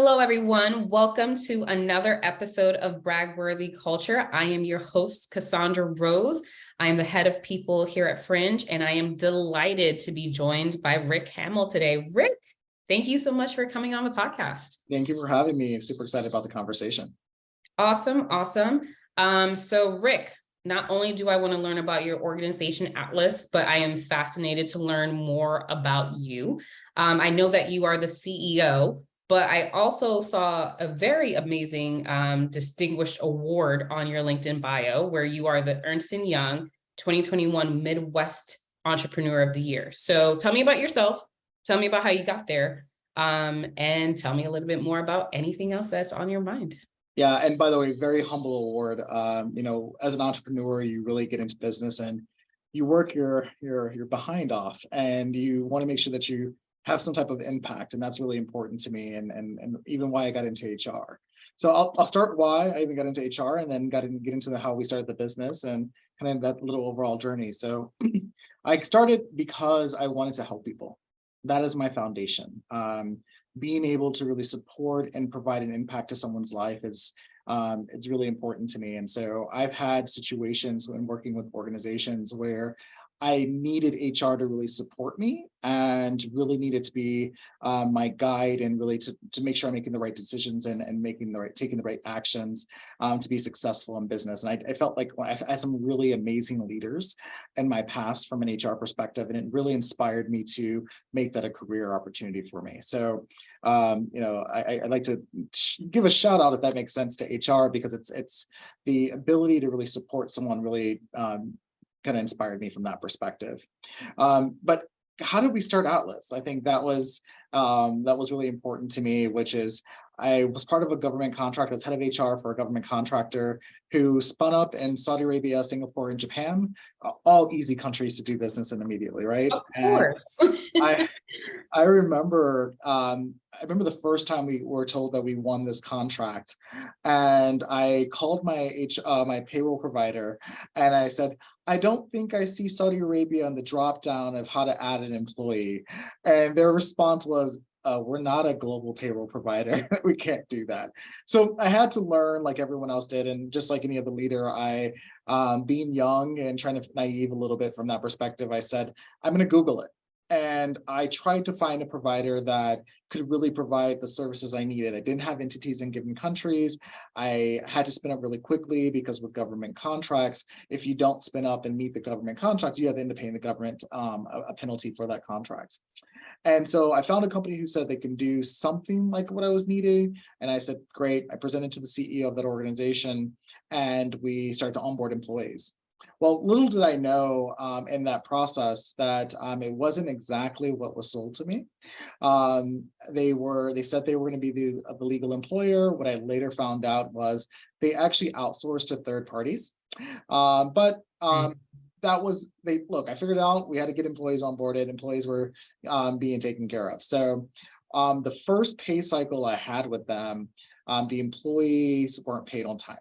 Hello, everyone. Welcome to another episode of Bragworthy Culture. I am your host, Cassandra Rose. I am the head of people here at Fringe, and I am delighted to be joined by Rick Hammell today. Rick, thank you so much for coming on the podcast. Thank you for having me. I'm super excited about the conversation. Awesome. So Rick, not only do I want to learn about your organization Atlas, but I am fascinated to learn more about you. I know that you are the CEO, but I also saw a very amazing distinguished award on your LinkedIn bio where you are the Ernst & Young 2021 Midwest Entrepreneur of the Year. So tell me about yourself. Tell me about how you got there. And tell me a little bit more about anything else that's on your mind. Yeah, and by the way, very humble award. As an entrepreneur, you really get into business and you work your behind off, and you want to make sure that you have some type of impact, and that's really important to me, and even why I got into HR. So I'll start why I even got into HR, and then get into how we started the business and kind of that little overall journey. So I started because I wanted to help people. That is my foundation. Being able to really support and provide an impact to someone's life is it's really important to me. And so I've had situations when working with organizations where I needed HR to really support me and really needed to be my guide, and really to make sure I'm making the right decisions and taking the right actions to be successful in business. And I felt like I've had some really amazing leaders in my past from an HR perspective, and it really inspired me to make that a career opportunity for me. So, I'd like to give a shout out, if that makes sense, to HR, because it's the ability to really support someone really kind of inspired me from that perspective. But how did we start Atlas? I think that was really important to me, which is I was part of a government contract. I was head of HR for a government contractor who spun up in Saudi Arabia, Singapore, and Japan, all easy countries to do business in immediately, right? Of course. I remember the first time we were told that we won this contract, and I called my payroll provider, and I said, I don't think I see Saudi Arabia on the drop down of how to add an employee. And their response was, we're not a global payroll provider. We can't do that. So I had to learn like everyone else did. And just like any other leader, I, being young and trying to naive a little bit from that perspective, I said, I'm going to Google it. And I tried to find a provider that could really provide the services I needed. I didn't have entities in given countries. I had to spin up really quickly because with government contracts, if you don't spin up and meet the government contract, you have to end up paying the government a penalty for that contract. And so I found a company who said they can do something like what I was needing. And I said, great. I presented to the CEO of that organization, and we started to onboard employees. Well, little did I know in that process that it wasn't exactly what was sold to me. They said they were going to be the legal employer. What I later found out was they actually outsourced to third parties. That was, I figured out we had to get employees onboarded. Employees were being taken care of. So the first pay cycle I had with them, the employees weren't paid on time.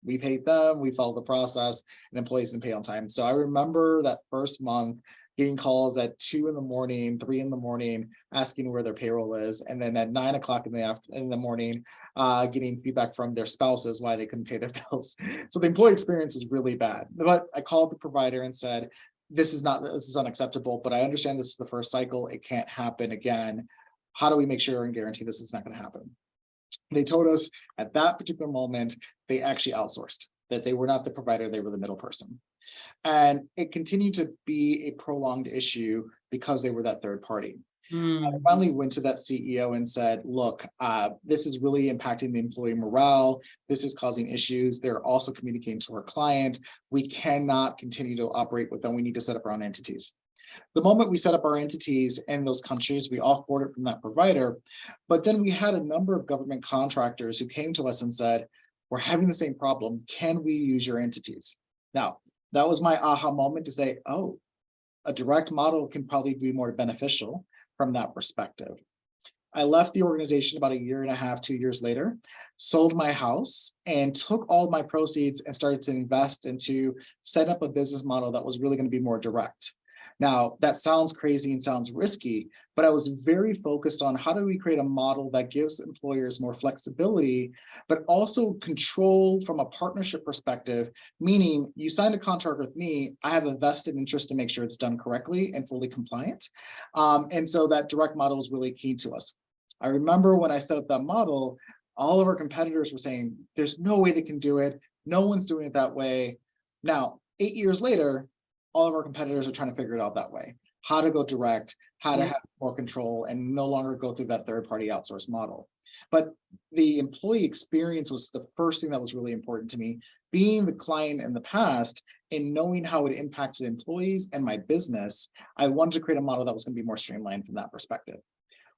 We paid them, we followed the process, and employees didn't pay on time. So I remember that first month getting calls at 2 a.m, 3 a.m, asking where their payroll is. And then at 9 o'clock in the morning, getting feedback from their spouses why they couldn't pay their bills. So the employee experience was really bad. But I called the provider and said, this is unacceptable, but I understand this is the first cycle. It can't happen again. How do we make sure and guarantee this is not going to happen? They told us at that particular moment, they actually outsourced, that they were not the provider, they were the middle person. And it continued to be a prolonged issue because they were that third party. I finally went to that CEO and said, look, this is really impacting the employee morale. This is causing issues. They're also communicating to our client. We cannot continue to operate with them. We need to set up our own entities. The moment we set up our entities in those countries, we offboarded from that provider. But then we had a number of government contractors who came to us and said, we're having the same problem. Can we use your entities? Now, that was my aha moment to say, oh, a direct model can probably be more beneficial from that perspective. I left the organization about 1.5 years, 2 years later, sold my house, and took all of my proceeds and started to invest into set up a business model that was really going to be more direct. Now, that sounds crazy and sounds risky, but I was very focused on how do we create a model that gives employers more flexibility, but also control from a partnership perspective, meaning you signed a contract with me, I have a vested interest to make sure it's done correctly and fully compliant. And so that direct model is really key to us. I remember when I set up that model, all of our competitors were saying, there's no way they can do it. No one's doing it that way. Now, 8 years later, all of our competitors are trying to figure it out that way. How to go direct, how to have more control and no longer go through that third-party outsource model. But the employee experience was the first thing that was really important to me. Being the client in the past and knowing how it impacted employees and my business, I wanted to create a model that was going to be more streamlined from that perspective.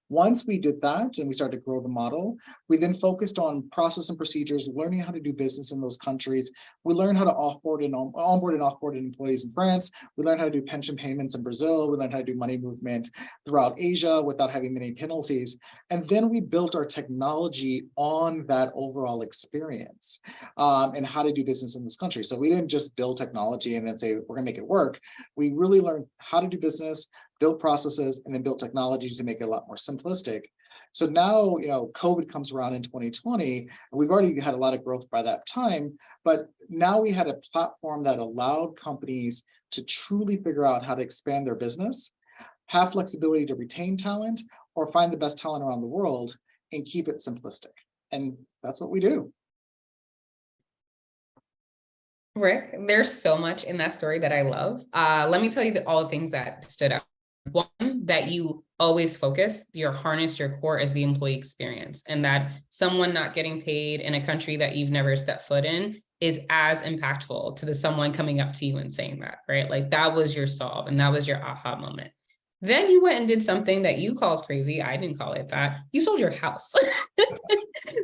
Once we did that and we started to grow the model, we then focused on process and procedures, learning how to do business in those countries. We learned how to onboard and offboard employees in France. We learned how to do pension payments in Brazil. We learned how to do money movement throughout Asia without having many penalties. And then we built our technology on that overall experience and how to do business in this country. So we didn't just build technology and then say, we're gonna make it work. We really learned how to do business, built processes, and then built technology to make it a lot more simplistic. So now, COVID comes around in 2020, and we've already had a lot of growth by that time, but now we had a platform that allowed companies to truly figure out how to expand their business, have flexibility to retain talent, or find the best talent around the world and keep it simplistic. And that's what we do. Rick, there's so much in that story that I love. Let me tell you all the things that stood out. One, that you always focus, your harness, your core is the employee experience, and that someone not getting paid in a country that you've never stepped foot in is as impactful to the someone coming up to you and saying that, right? Like that was your solve and that was your aha moment. Then you went and did something that you called crazy. I didn't call it that. You sold your house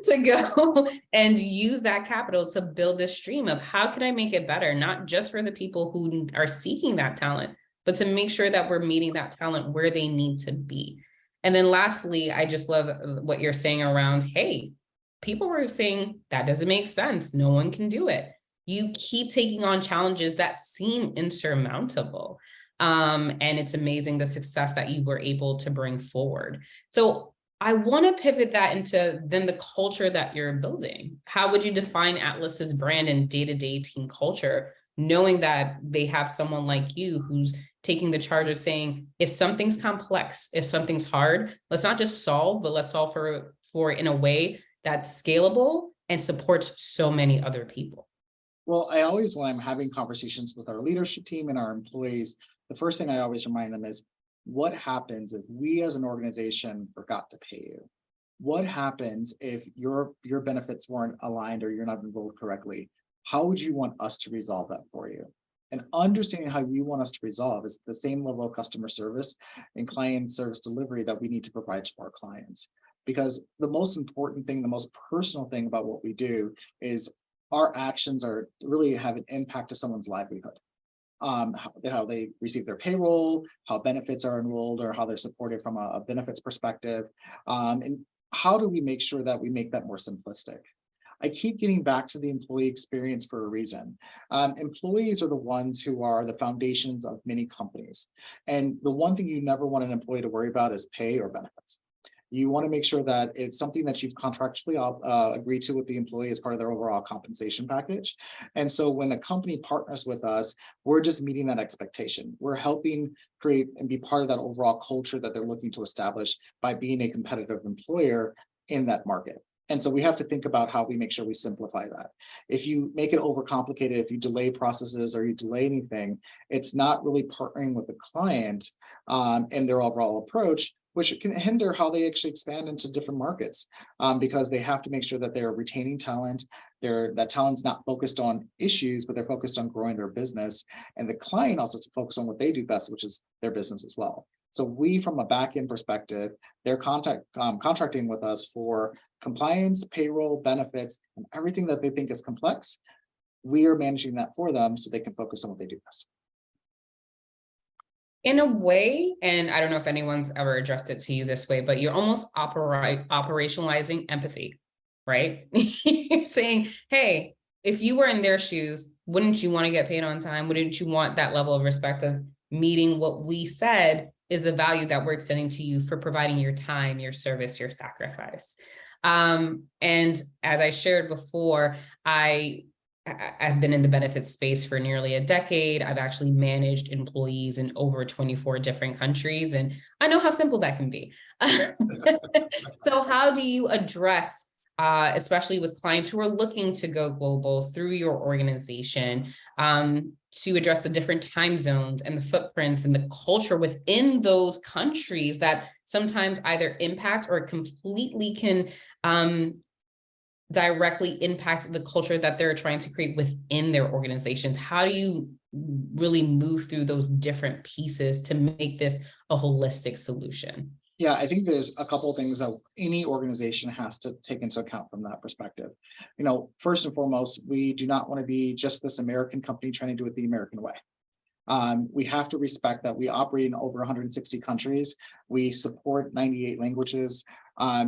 to go and use that capital to build this stream of how can I make it better, not just for the people who are seeking that talent, but to make sure that we're meeting that talent where they need to be. And then lastly, I just love what you're saying around, hey, people were saying that doesn't make sense. No one can do it. You keep taking on challenges that seem insurmountable. And it's amazing the success that you were able to bring forward. So I want to pivot that into then the culture that you're building. How would you define Atlas's brand and day-to-day team culture, knowing that they have someone like you who's taking the charge of saying, if something's complex, if something's hard, let's not just solve, but let's solve for in a way that's scalable and supports so many other people. Well, I always, when I'm having conversations with our leadership team and our employees, the first thing I always remind them is, what happens if we as an organization forgot to pay you? What happens if your benefits weren't aligned or you're not enrolled correctly? How would you want us to resolve that for you? And understanding how you want us to resolve is the same level of customer service and client service delivery that we need to provide to our clients. Because the most important thing, the most personal thing about what we do is our actions are really have an impact to someone's livelihood. How they receive their payroll, how benefits are enrolled, or how they're supported from a benefits perspective. And how do we make sure that we make that more simplistic? I keep getting back to the employee experience for a reason. Employees are the ones who are the foundations of many companies. And the one thing you never want an employee to worry about is pay or benefits. You want to make sure that it's something that you've contractually agreed to with the employee as part of their overall compensation package. And so when a company partners with us, we're just meeting that expectation. We're helping create and be part of that overall culture that they're looking to establish by being a competitive employer in that market. And so we have to think about how we make sure we simplify that. If you make it overcomplicated, if you delay processes or you delay anything, it's not really partnering with the client and their overall approach, which can hinder how they actually expand into different markets because they have to make sure that they're retaining talent, that talent's not focused on issues, but they're focused on growing their business. And the client also to focus on what they do best, which is their business as well. So we, from a back-end perspective, they're contracting with us for compliance, payroll, benefits, and everything that they think is complex. We are managing that for them so they can focus on what they do best. In a way, and I don't know if anyone's ever addressed it to you this way, but you're almost operationalizing empathy, right? You're saying, hey, if you were in their shoes, wouldn't you want to get paid on time? Wouldn't you want that level of respect of, meeting what we said is the value that we're extending to you for providing your time, your service, your sacrifice. And as I shared before, I've been in the benefits space for nearly a decade. I've actually managed employees in over 24 different countries, and I know how simple that can be. So how do you address, especially with clients who are looking to go global through your organization, to address the different time zones and the footprints and the culture within those countries that sometimes either impact or completely can directly impact the culture that they're trying to create within their organizations? How do you really move through those different pieces to make this a holistic solution? Yeah, I think there's a couple of things that any organization has to take into account from that perspective. First and foremost, we do not want to be just this American company trying to do it the American way. We have to respect that we operate in over 160 countries. We support 98 languages.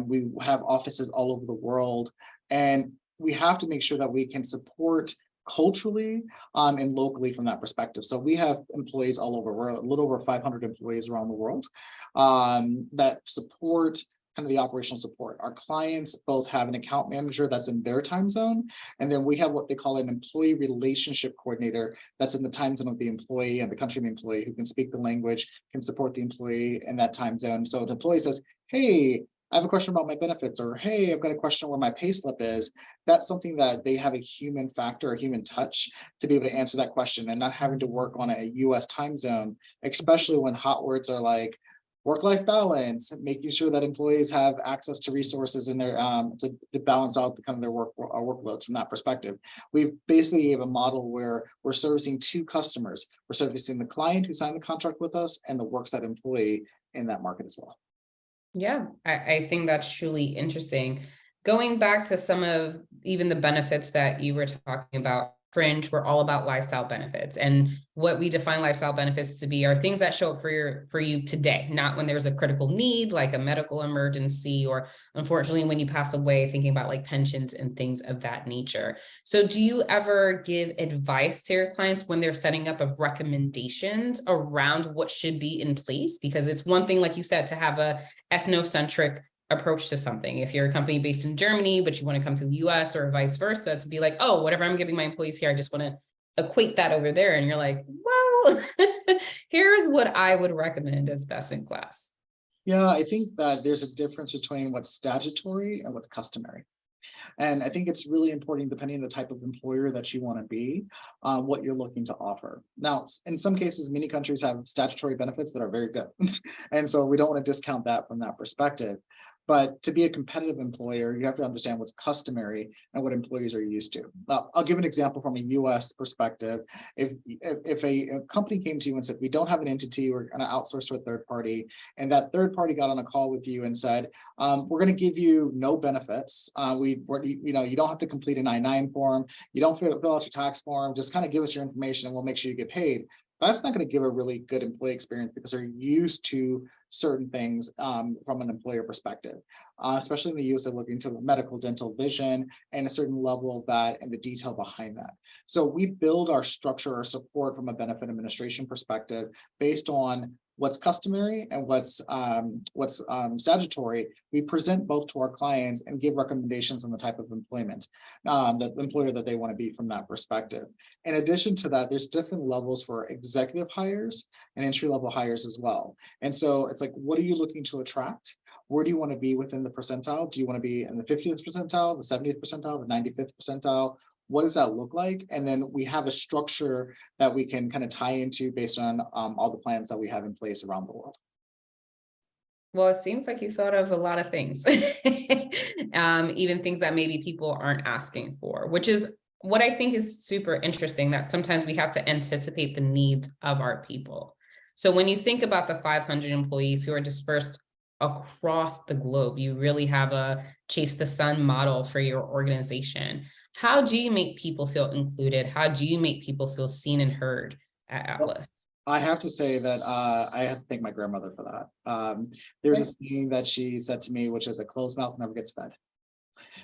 We have offices all over the world. And we have to make sure that we can support culturally and locally from that perspective. So we have employees all over. We're a little over 500 employees around the world that support kind of the operational support. Our clients both have an account manager that's in their time zone, and then we have what they call an employee relationship coordinator that's in the time zone of the employee and the country of the employee, who can speak the language, can support the employee in that time zone. So the employee says, hey, I have a question about my benefits, or hey, I've got a question where my pay slip is. That's something that they have a human factor, a human touch to be able to answer that question, and not having to work on a US time zone, especially when hot words are like work-life balance, making sure that employees have access to resources in their to balance out kind of their workloads from that perspective. We basically have a model where we're servicing two customers. We're servicing the client who signed the contract with us and the worksite employee in that market as well. Yeah, I think that's truly interesting. Going back to some of even the benefits that you were talking about, Fringe, we're all about lifestyle benefits. And what we define lifestyle benefits to be are things that show up for you today, not when there's a critical need, like a medical emergency, or unfortunately, when you pass away, thinking about like pensions and things of that nature. So do you ever give advice to your clients when they're setting up of recommendations around what should be in place? Because it's one thing, like you said, to have a ethnocentric approach to something. If you're a company based in Germany, but you want to come to the US or vice versa, to be like, oh, whatever I'm giving my employees here, I just want to equate that over there. And you're like, well, here's what I would recommend as best in class. Yeah, I think that there's a difference between what's statutory and what's customary. And I think it's really important, depending on the type of employer that you want to be, what you're looking to offer. Now, in some cases, many countries have statutory benefits that are very good. And so we don't want to discount that from that perspective. But to be a competitive employer, you have to understand what's customary and what employees are used to. I'll give an example from a US perspective. If a company came to you and said, we don't have an entity, we're going to outsource to a third party, and that third party got on a call with you and said, we're going to give you no benefits. You don't have to complete an I-9 form. You don't fill out your tax form. Just kind of give us your information and we'll make sure you get paid. That's not going to give a really good employee experience, because they're used to certain things from an employer perspective, especially in the use of looking to medical, dental, vision, and a certain level of that and the detail behind that. So we build our structure or support from a benefit administration perspective based on what's customary and what's statutory. We present both to our clients and give recommendations on the type of employment, the employer that they want to be from that perspective. In addition to that, there's different levels for executive hires and entry-level hires as well. And so it's like, what are you looking to attract? Where do you want to be within the percentile? Do you want to be in the 50th percentile, the 70th percentile, the 95th percentile? What does that look like? And then we have a structure that we can kind of tie into based on all the plans that we have in place around the world. Well, it seems like you thought of a lot of things, even things that maybe people aren't asking for, which is what I think is super interesting, that sometimes we have to anticipate the needs of our people. So when you think about the 500 employees who are dispersed across the globe, you really have a chase the sun model for your organization. How do you make people feel included? How do you make people feel seen and heard at Atlas? I have to say that I have to thank my grandmother for that. There's a saying that she said to me, which is, a closed mouth never gets fed.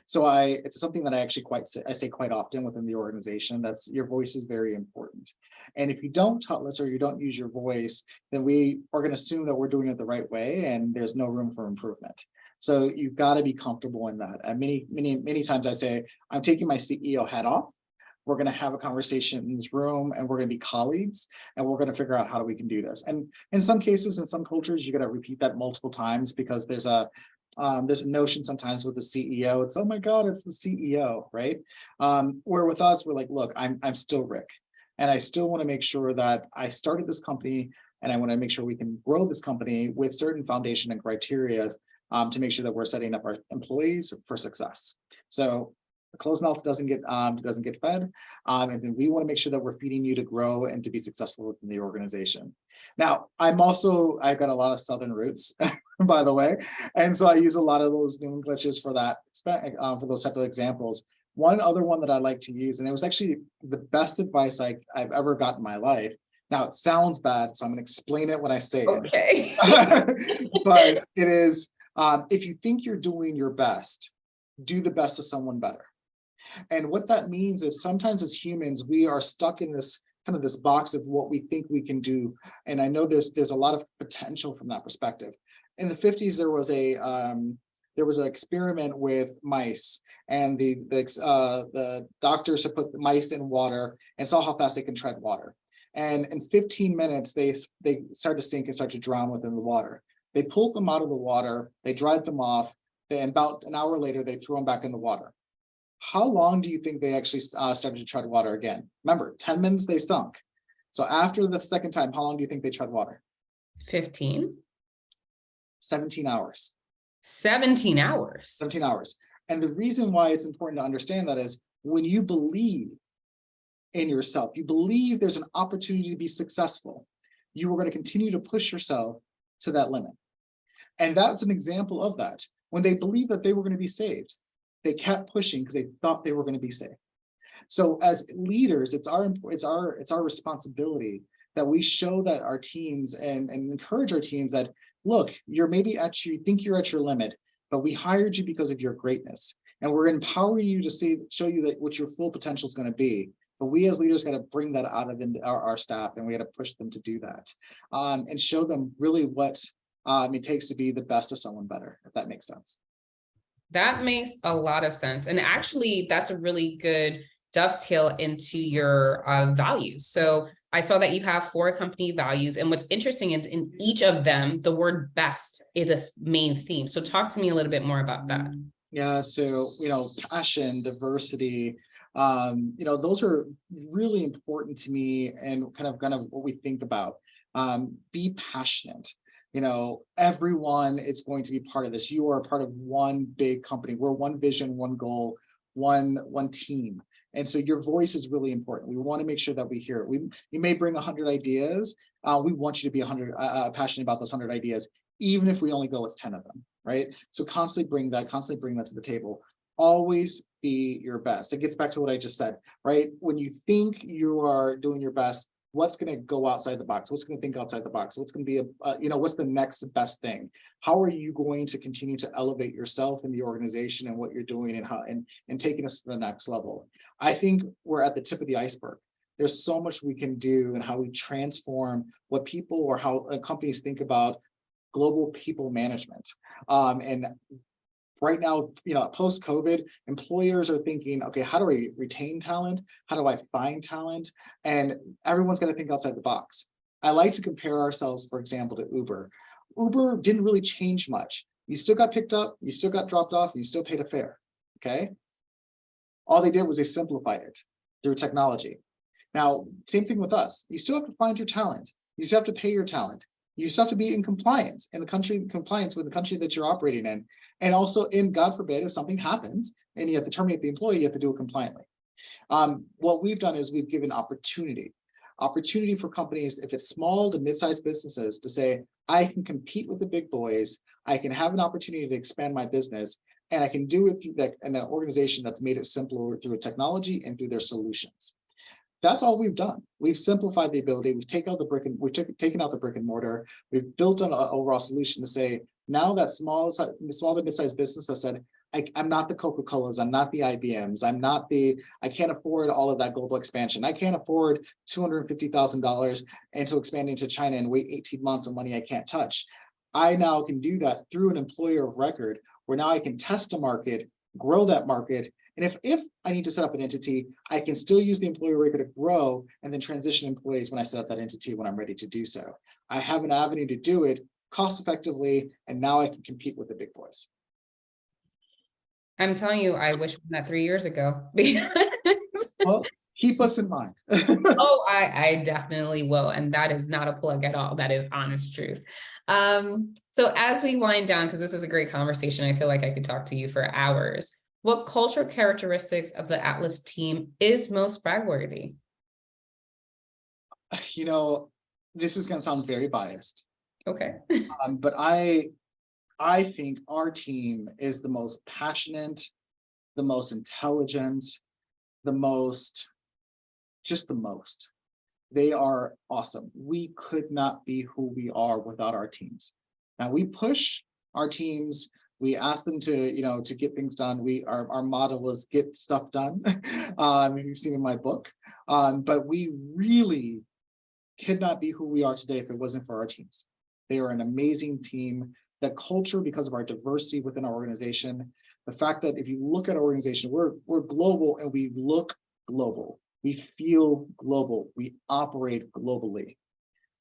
So it's something that I say quite often within the organization. That's, your voice is very important. And if you don't tell us or you don't use your voice, then we are going to assume that we're doing it the right way and there's no room for improvement. So you've got to be comfortable in that. And many times I say, I'm taking my CEO hat off. We're going to have a conversation in this room and we're going to be colleagues and we're going to figure out how we can do this. And in some cases, in some cultures, you got to repeat that multiple times because there's a notion sometimes with the CEO, it's, oh my God, it's the CEO, right? Where with us, we're like, look, I'm still Rick. And I still want to make sure that I started this company and I want to make sure we can grow this company with certain foundation and criteria to make sure that we're setting up our employees for success. So the closed mouth doesn't get fed. And then we want to make sure that we're feeding you to grow and to be successful within the organization. Now, I've got a lot of Southern roots, by the way. And so I use a lot of those New Englishes for that, for those type of examples. One other one that I like to use, and it was actually the best advice I've ever got in my life. Now, it sounds bad, so I'm going to explain it when I say it. Okay. But it is, if you think you're doing your best, do the best of someone better. And what that means is sometimes as humans, we are stuck in this kind of this box of what we think we can do. And I know there's a lot of potential from that perspective. In the 50s, there was an experiment with mice, and the doctors had put the mice in water and saw how fast they can tread water. And in 15 minutes, they started to sink and start to drown within the water. They pulled them out of the water, they dried them off, and about an hour later, they threw them back in the water. How long do you think they actually started to tread water again? Remember, 10 minutes they sunk. So after the second time, how long do you think they tread water? 15. 17 hours. 17 hours. 17 hours. And the reason why it's important to understand that is when you believe in yourself, you believe there's an opportunity to be successful, you are going to continue to push yourself to that limit. And that's an example of that. When they believed that they were going to be saved, they kept pushing because they thought they were going to be saved. So as leaders, it's our responsibility that we show that our teams and encourage our teams that, look, you think you're at your limit, but we hired you because of your greatness. And we're empowering you to show you that what your full potential is going to be. But we as leaders got to bring that out of our staff, and we got to push them to do that and show them really what it takes to be the best of someone better, if that makes sense. That makes a lot of sense. And actually, that's a really good dovetail into your values. So I saw that you have 4 company values. And what's interesting is in each of them, the word best is a main theme. So talk to me a little bit more about that. Yeah, so, passion, diversity, those are really important to me and kind of what we think about. Be passionate. Everyone is going to be part of this. You are a part of one big company. We're one vision, one goal, one team. And so your voice is really important. We want to make sure that we hear it. You may bring 100 ideas. We want you to be passionate about those 100 ideas, even if we only go with 10 of them, right? So constantly bring that to the table. Always be your best. It gets back to what I just said, right? When you think you are doing your best, what's going to go outside the box? What's going to think outside the box? What's going to be what's the next best thing? How are you going to continue to elevate yourself in the organization and what you're doing and taking us to the next level? I think we're at the tip of the iceberg. There's so much we can do and how we transform what people or how companies think about global people management. And right now, post-COVID, employers are thinking, okay, how do I retain talent? How do I find talent? And everyone's got to think outside the box. I like to compare ourselves, for example, to Uber. Uber didn't really change much. You still got picked up, you still got dropped off, you still paid a fare, okay? All they did was they simplified it through technology. Now, same thing with us. You still have to find your talent. You still have to pay your talent. You still have to be in compliance with the country that you're operating in. And also, God forbid, if something happens and you have to terminate the employee, you have to do it compliantly. What we've done is we've given opportunity for companies, if it's small to mid-sized businesses, to say, I can compete with the big boys, I can have an opportunity to expand my business, and I can do it through an organization that's made it simpler through technology and through their solutions. That's all we've done. We've simplified the ability. We've taken out the brick and mortar. We've built an overall solution to say, now that small to mid-sized business has said, I'm not the Coca-Colas, I'm not the IBMs, I can't afford all of that global expansion. I can't afford $250,000 into expanding to China and wait 18 months of money I can't touch. I now can do that through an employer of record, where now I can test a market, grow that market. And if I need to set up an entity, I can still use the employer record to grow and then transition employees when I set up that entity when I'm ready to do so. I have an avenue to do it cost effectively, and now I can compete with the big boys. I'm telling you, I wish we met 3 years ago. Well, keep us in mind. Oh, I definitely will. And that is not a plug at all. That is honest truth. So as we wind down, because this is a great conversation, I feel like I could talk to you for hours. What cultural characteristics of the Atlas team is most brag-worthy? You know, this is going to sound very biased. Okay. But I think our team is the most passionate, the most intelligent, the most. They are awesome. We could not be who we are without our teams. Now we push our teams. We ask them to, to get things done. Our motto was get stuff done. You've seen in my book. But we really could not be who we are today if it wasn't for our teams. They are an amazing team. The culture, because of our diversity within our organization, the fact that if you look at our organization, we're global and we look global. We feel global. We operate globally.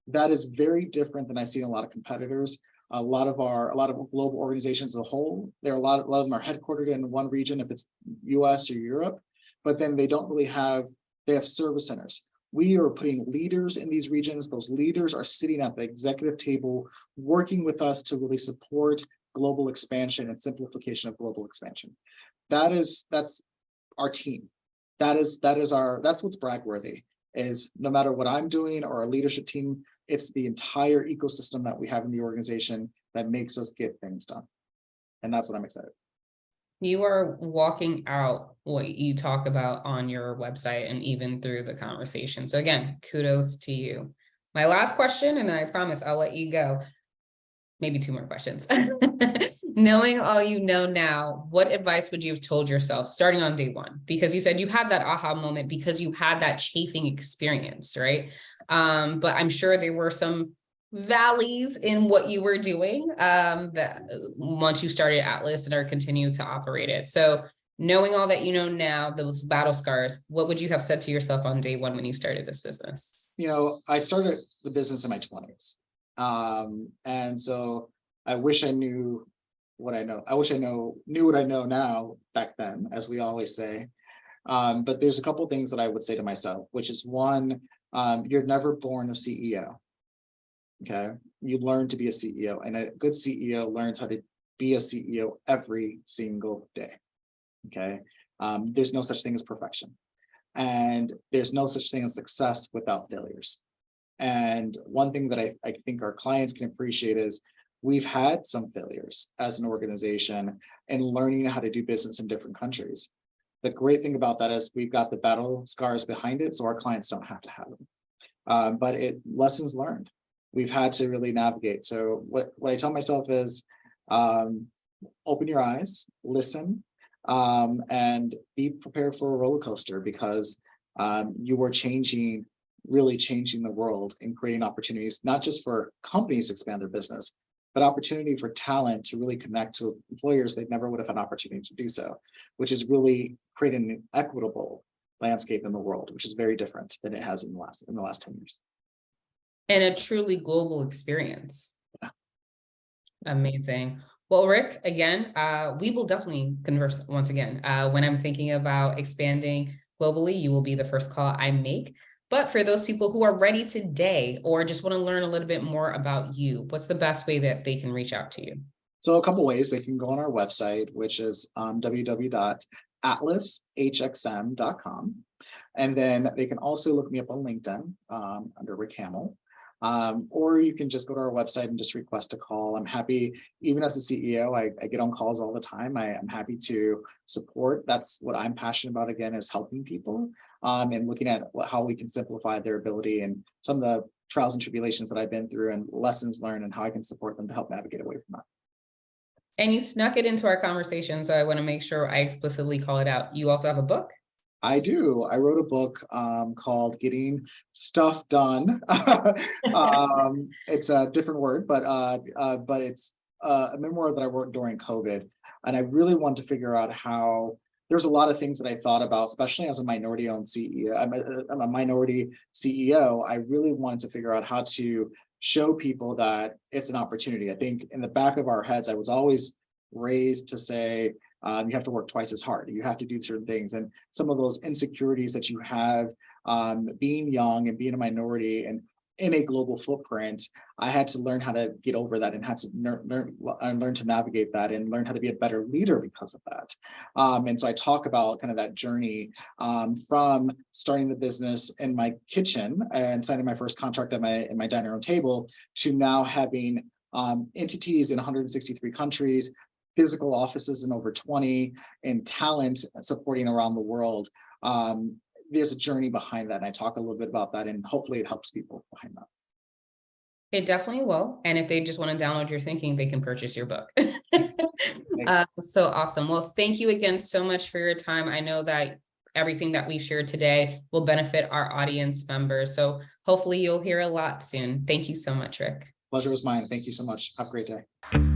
That is very different than I see in a lot of competitors. A lot of global organizations as a whole, a lot of them are headquartered in one region, if it's US or Europe, but then they have service centers. We are putting leaders in these regions. Those leaders are sitting at the executive table, working with us to really support global expansion and simplification of global expansion. That's our team. That's what's brag-worthy, is no matter what I'm doing or our leadership team, it's the entire ecosystem that we have in the organization that makes us get things done. And that's what I'm excited. You are walking out what you talk about on your website and even through the conversation. So again, kudos to you. My last question, and then I promise I'll let you go. Maybe 2 more questions. Knowing all you know now, what advice would you have told yourself starting on day one? Because you said you had that aha moment because you had that chafing experience, right? But I'm sure there were some valleys in what you were doing that once you started Atlas and are continuing to operate it. So knowing all that you know now, those battle scars, what would you have said to yourself on day one when you started this business? I started the business in my 20s. And so I wish I knew what I know. I wish I knew what I know now back then, as we always say. But there's a couple things that I would say to myself, which is one, you're never born a CEO. Okay. You learn to be a CEO, and a good CEO learns how to be a CEO every single day. Okay. There's no such thing as perfection, and there's no such thing as success without failures. And one thing that I think our clients can appreciate is we've had some failures as an organization in learning how to do business in different countries. The great thing about that is we've got the battle scars behind it, so our clients don't have to have them. But lessons learned. We've had to really navigate. So what I tell myself is open your eyes, listen, and be prepared for a roller coaster, because you are really changing the world and creating opportunities, not just for companies to expand their business, but opportunity for talent to really connect to employers they never would have had an opportunity to do so, which is really creating an equitable landscape in the world, which is very different than it has in the last 10 years. And a truly global experience. Yeah. Amazing. Well, Rick, again, we will definitely converse once again. When I'm thinking about expanding globally, you will be the first call I make. But for those people who are ready today or just want to learn a little bit more about you, what's the best way that they can reach out to you? So a couple ways. They can go on our website, which is www.atlashxm.com. And then they can also look me up on LinkedIn under Rick Hammell. Or you can just go to our website and just request a call. I'm happy, even as a CEO, I get on calls all the time. I'm happy to support. That's what I'm passionate about, again, is helping people and looking at how we can simplify their ability and some of the trials and tribulations that I've been through and lessons learned and how I can support them to help navigate away from that. And you snuck it into our conversation, so I want to make sure I explicitly call it out. You also have a book? I do. I wrote a book called Getting Stuff Done. It's a different word, but it's a memoir that I wrote during COVID. And I really wanted to figure out how there's a lot of things that I thought about, especially as a minority-owned CEO. I'm a minority CEO. I really wanted to figure out how to show people that it's an opportunity. I think in the back of our heads, I was always raised to say, you have to work twice as hard. You have to do certain things. And some of those insecurities that you have being young and being a minority and in a global footprint, I had to learn how to get over that and had to learn to navigate that and learn how to be a better leader because of that. And so I talk about kind of that journey from starting the business in my kitchen and signing my first contract at my dining room table to now having entities in 163 countries, physical offices in over 20, and talent supporting around the world. There's a journey behind that, and I talk a little bit about that, and hopefully it helps people behind that. It definitely will. And if they just want to download your thinking, they can purchase your book. So awesome. Well, thank you again so much for your time. I know that everything that we've shared today will benefit our audience members. So hopefully you'll hear a lot soon. Thank you so much, Rick. Pleasure was mine. Thank you so much. Have a great day.